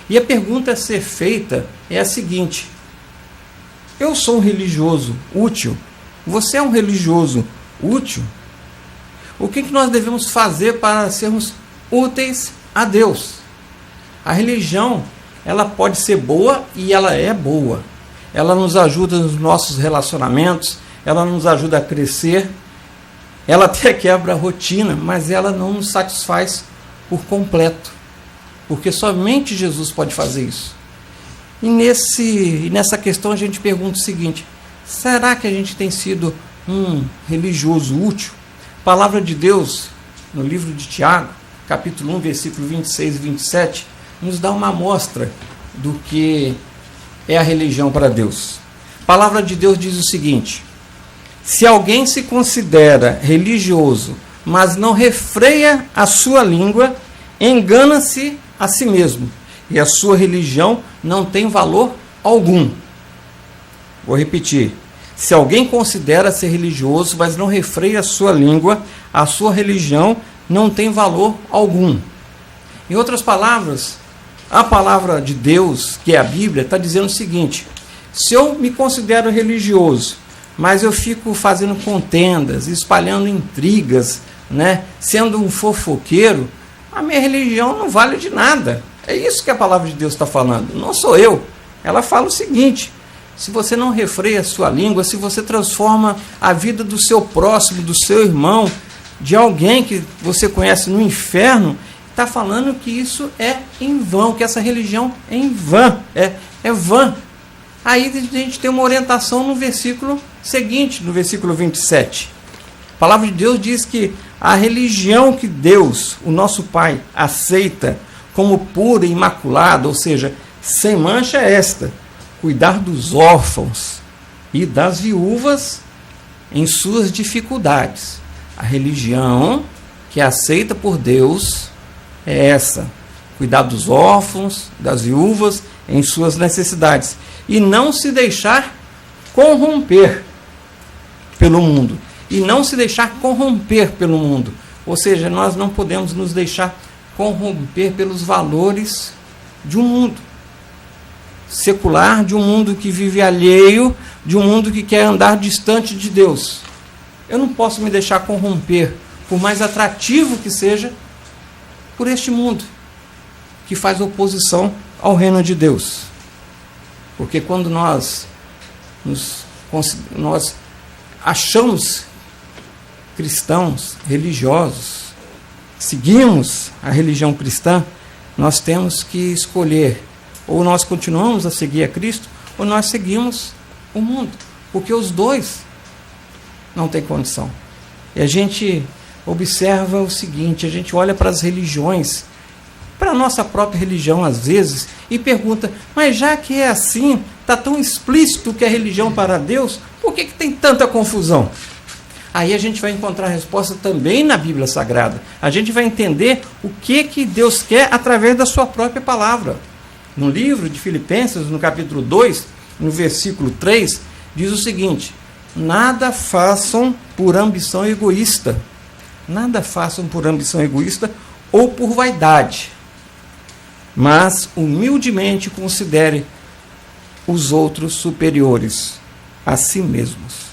E a pergunta a ser feita é a seguinte: eu sou um religioso útil? Você é um religioso útil? O que nós devemos fazer para sermos úteis a Deus? A religião, ela pode ser boa e ela é boa. Ela nos ajuda nos nossos relacionamentos, ela nos ajuda a crescer, ela até quebra a rotina, mas ela não nos satisfaz por completo, porque somente Jesus pode fazer isso. E nessa questão a gente pergunta o seguinte: será que a gente tem sido um religioso útil? A palavra de Deus, no livro de Tiago, capítulo 1, versículo 26 e 27, nos dá uma amostra do que é a religião para Deus. A palavra de Deus diz o seguinte: se alguém se considera religioso, mas não refreia a sua língua, engana-se a si mesmo, e a sua religião não tem valor algum. Vou repetir: se alguém considera ser religioso, mas não refreia a sua língua, a sua religião não tem valor algum. Em outras palavras, a palavra de Deus, que é a Bíblia, está dizendo o seguinte: se eu me considero religioso, mas eu fico fazendo contendas, espalhando intrigas, sendo um fofoqueiro, a minha religião não vale de nada. É isso que a palavra de Deus está falando, não sou eu. Ela fala o seguinte: se você não refreia a sua língua, se você transforma a vida do seu próximo, do seu irmão, de alguém que você conhece no inferno, está falando que isso é em vão, que essa religião é em vão, é vã. Aí a gente tem uma orientação no versículo seguinte, no versículo 27. A palavra de Deus diz que a religião que Deus, o nosso Pai, aceita como pura e imaculada, ou seja, sem mancha, é esta: cuidar dos órfãos e das viúvas em suas dificuldades. A religião que é aceita por Deus é essa: cuidar dos órfãos, das viúvas em suas necessidades, e não se deixar corromper pelo mundo. E não se deixar corromper pelo mundo. Ou seja, nós não podemos nos deixar corromper pelos valores de um mundo secular, de um mundo que vive alheio, de um mundo que quer andar distante de Deus. Eu não posso me deixar corromper, por mais atrativo que seja, por este mundo que faz oposição ao reino de Deus. Porque quando nós achamos cristãos, religiosos, seguimos a religião cristã, nós temos que escolher: ou nós continuamos a seguir a Cristo, ou nós seguimos o mundo, porque os dois não têm condição. E a gente observa o seguinte: a gente olha para as religiões, para a nossa própria religião às vezes, e pergunta: mas já que é assim, está tão explícito que é religião para Deus, por que tem tanta confusão? Aí a gente vai encontrar a resposta também na Bíblia Sagrada. A gente vai entender o que Deus quer através da sua própria palavra. No livro de Filipenses, no capítulo 2, no versículo 3, diz o seguinte: nada façam por ambição egoísta. Nada façam por ambição egoísta ou por vaidade, mas humildemente considere os outros superiores a si mesmos.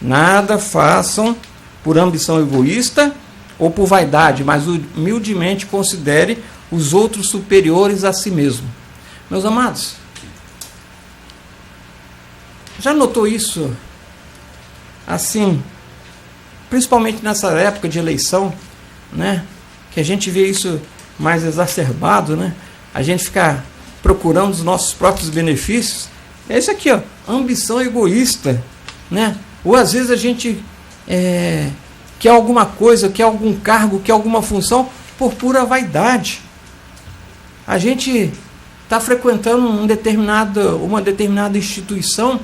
Nada façam por ambição egoísta ou por vaidade, mas humildemente considere os outros superiores a si mesmo. Meus amados, já notou isso assim, principalmente nessa época de eleição, que a gente vê isso mais exacerbado, a gente fica procurando os nossos próprios benefícios? É isso aqui, ambição egoísta, ou às vezes a gente quer alguma coisa, quer algum cargo, quer alguma função por pura vaidade. A gente está frequentando uma determinada instituição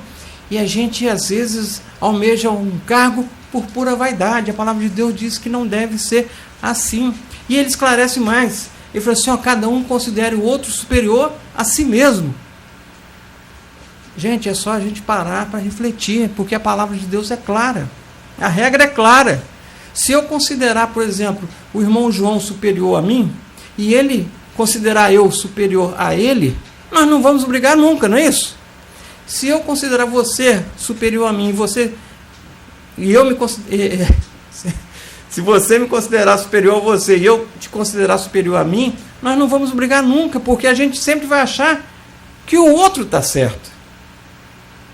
e a gente às vezes almeja um cargo por pura vaidade. A palavra de Deus diz que não deve ser assim. E ele esclarece mais. Ele fala assim: cada um considere o outro superior a si mesmo. Gente, é só a gente parar para refletir, porque a palavra de Deus é clara. A regra é clara. Se eu considerar, por exemplo, o irmão João superior a mim, e ele considerar eu superior a ele, nós não vamos brigar nunca, não é isso? Se eu considerar você superior a mim, se você me considerar superior a você e eu te considerar superior a mim, nós não vamos brigar nunca, porque a gente sempre vai achar que o outro está certo.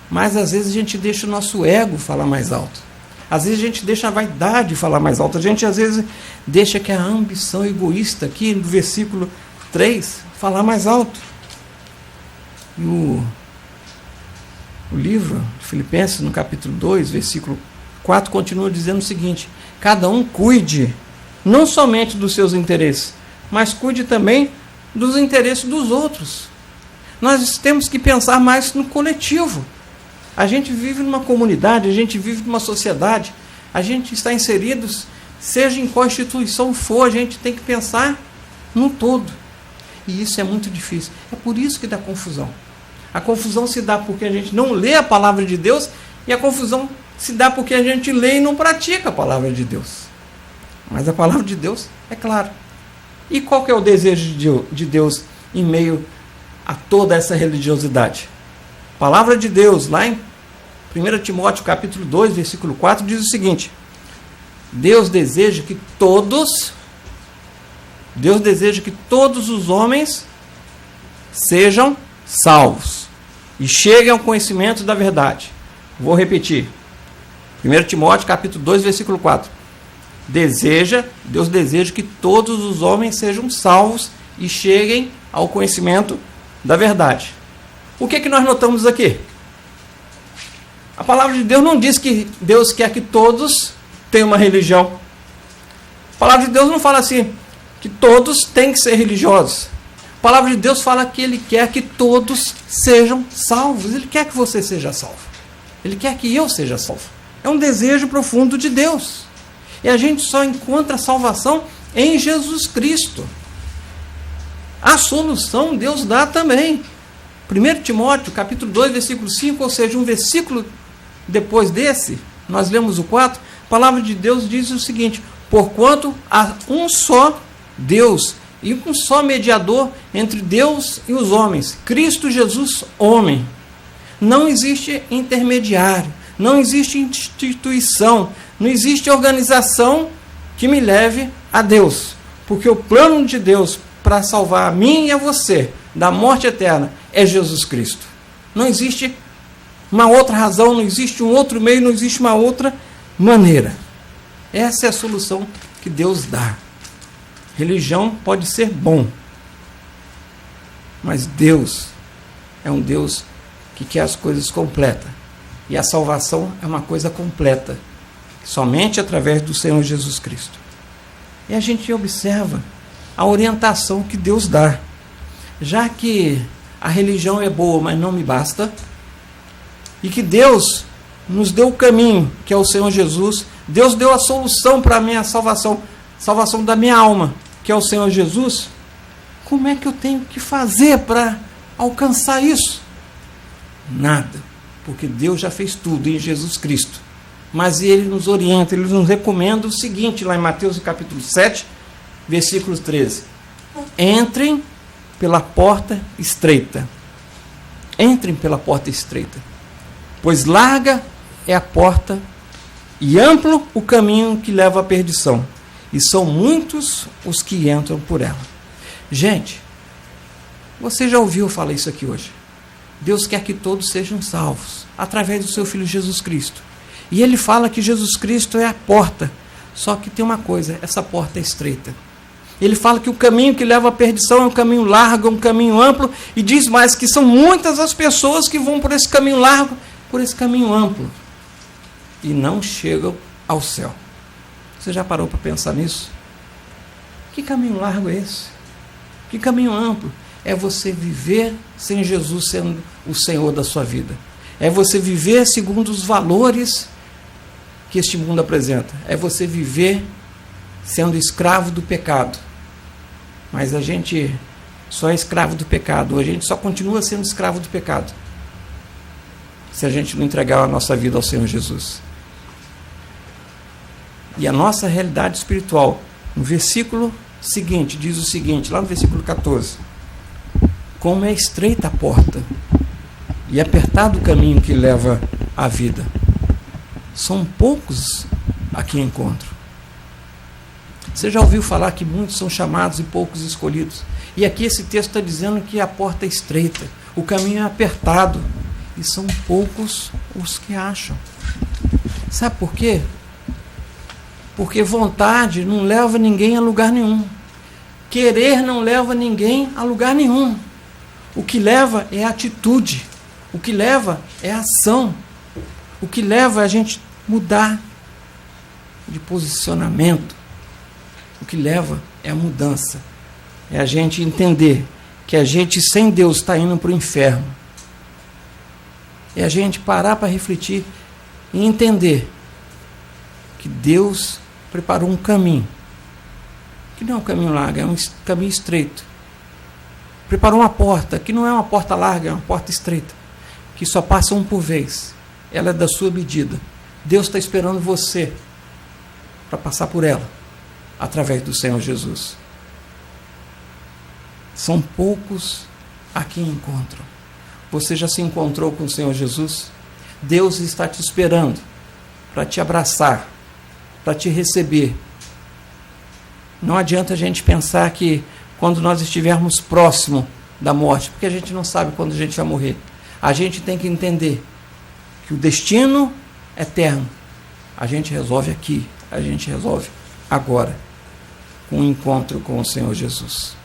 Mas às vezes a gente deixa o nosso ego falar mais alto. Às vezes a gente deixa a vaidade falar mais alto. A gente às vezes deixa que a ambição egoísta aqui no versículo 3 falar mais alto. E o livro de Filipenses, no capítulo 2, versículo 4, continua dizendo o seguinte: cada um cuide não somente dos seus interesses, mas cuide também dos interesses dos outros. Nós temos que pensar mais no coletivo. A gente vive numa comunidade, a gente vive numa sociedade, a gente está inseridos, seja em qual instituição for, a gente tem que pensar no todo. E isso é muito difícil. É por isso que dá confusão. A confusão se dá porque a gente não lê a palavra de Deus, e a confusão se dá porque a gente lê e não pratica a palavra de Deus. Mas a palavra de Deus é clara. E qual que é o desejo de Deus em meio a toda essa religiosidade? A palavra de Deus, lá em 1 Timóteo capítulo 2, versículo 4, diz o seguinte: Deus deseja que todos os homens sejam salvos e cheguem ao conhecimento da verdade. Vou repetir. 1 Timóteo capítulo 2, versículo 4. Deus deseja que todos os homens sejam salvos e cheguem ao conhecimento da verdade. O que nós notamos aqui? A palavra de Deus não diz que Deus quer que todos tenham uma religião. A palavra de Deus não fala assim, que todos têm que ser religiosos. A palavra de Deus fala que Ele quer que todos sejam salvos. Ele quer que você seja salvo. Ele quer que eu seja salvo. É um desejo profundo de Deus. E a gente só encontra salvação em Jesus Cristo. A solução Deus dá também. 1 Timóteo, capítulo 2, versículo 5, ou seja, um versículo depois desse, nós lemos o 4, a palavra de Deus diz o seguinte: porquanto há um só Deus e um só mediador entre Deus e os homens, Cristo Jesus, homem. Não existe intermediário, não existe instituição, não existe organização que me leve a Deus, porque o plano de Deus para salvar a mim e a você da morte eterna é Jesus Cristo. Não existe uma outra razão, não existe um outro meio, não existe uma outra maneira. Essa é a solução que Deus dá. Religião pode ser bom, mas Deus é um Deus que quer as coisas completas. E a salvação é uma coisa completa, somente através do Senhor Jesus Cristo. E a gente observa a orientação que Deus dá. Já que a religião é boa, mas não me basta, e que Deus nos deu o caminho, que é o Senhor Jesus, Deus deu a solução para a minha salvação da minha alma, que é o Senhor Jesus, como é que eu tenho que fazer para alcançar isso? Nada, porque Deus já fez tudo em Jesus Cristo. Mas Ele nos orienta, Ele nos recomenda o seguinte, lá em Mateus capítulo 7, versículo 13. Entrem pela porta estreita. Entrem pela porta estreita. Pois larga é a porta e amplo o caminho que leva à perdição. E são muitos os que entram por ela. Gente, você já ouviu falar isso aqui hoje? Deus quer que todos sejam salvos, através do seu Filho Jesus Cristo. E Ele fala que Jesus Cristo é a porta. Só que tem uma coisa, essa porta é estreita. Ele fala que o caminho que leva à perdição é um caminho largo, um caminho amplo, e diz mais que são muitas as pessoas que vão por esse caminho largo, por esse caminho amplo, e não chegam ao céu. Você já parou para pensar nisso? Que caminho largo é esse? Que caminho amplo? É você viver sem Jesus sendo o Senhor da sua vida. É você viver segundo os valores que este mundo apresenta. É você viver sendo escravo do pecado. Mas a gente só é escravo do pecado. A gente só continua sendo escravo do pecado se a gente não entregar a nossa vida ao Senhor Jesus. E a nossa realidade espiritual, no versículo diz o seguinte, lá no versículo 14: como é estreita a porta e apertado o caminho que leva à vida, são poucos a que encontram. Você já ouviu falar que muitos são chamados e poucos escolhidos? E aqui esse texto está dizendo que a porta é estreita, o caminho é apertado, e são poucos os que acham. Sabe por quê? Porque vontade não leva ninguém a lugar nenhum. Querer não leva ninguém a lugar nenhum. O que leva é atitude. O que leva é ação. O que leva é a gente mudar de posicionamento. O que leva é a mudança. É a gente entender que a gente sem Deus está indo para o inferno. É a gente parar para refletir e entender que Deus preparou um caminho, que não é um caminho largo, é um caminho estreito. Preparou uma porta, que não é uma porta larga, é uma porta estreita, que só passa um por vez. Ela é da sua medida. Deus está esperando você para passar por ela, através do Senhor Jesus. São poucos a quem encontram. Você já se encontrou com o Senhor Jesus? Deus está te esperando para te abraçar, para te receber. Não adianta a gente pensar que quando nós estivermos próximo da morte, porque a gente não sabe quando a gente vai morrer. A gente tem que entender que o destino eterno a gente resolve aqui, a gente resolve agora, com o encontro com o Senhor Jesus.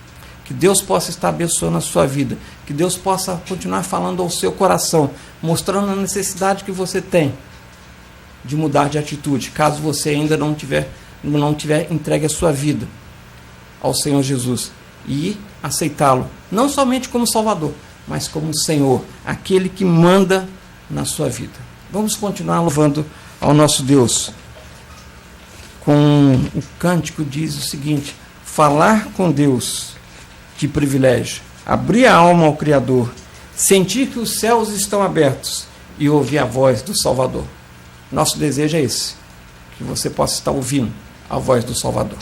Que Deus possa estar abençoando a sua vida, que Deus possa continuar falando ao seu coração, mostrando a necessidade que você tem de mudar de atitude, caso você ainda não tiver entregue a sua vida ao Senhor Jesus e aceitá-lo, não somente como Salvador, mas como Senhor, aquele que manda na sua vida. Vamos continuar louvando ao nosso Deus. Com o cântico diz o seguinte: falar com Deus, que privilégio, abrir a alma ao Criador, sentir que os céus estão abertos e ouvir a voz do Salvador. Nosso desejo é esse, que você possa estar ouvindo a voz do Salvador.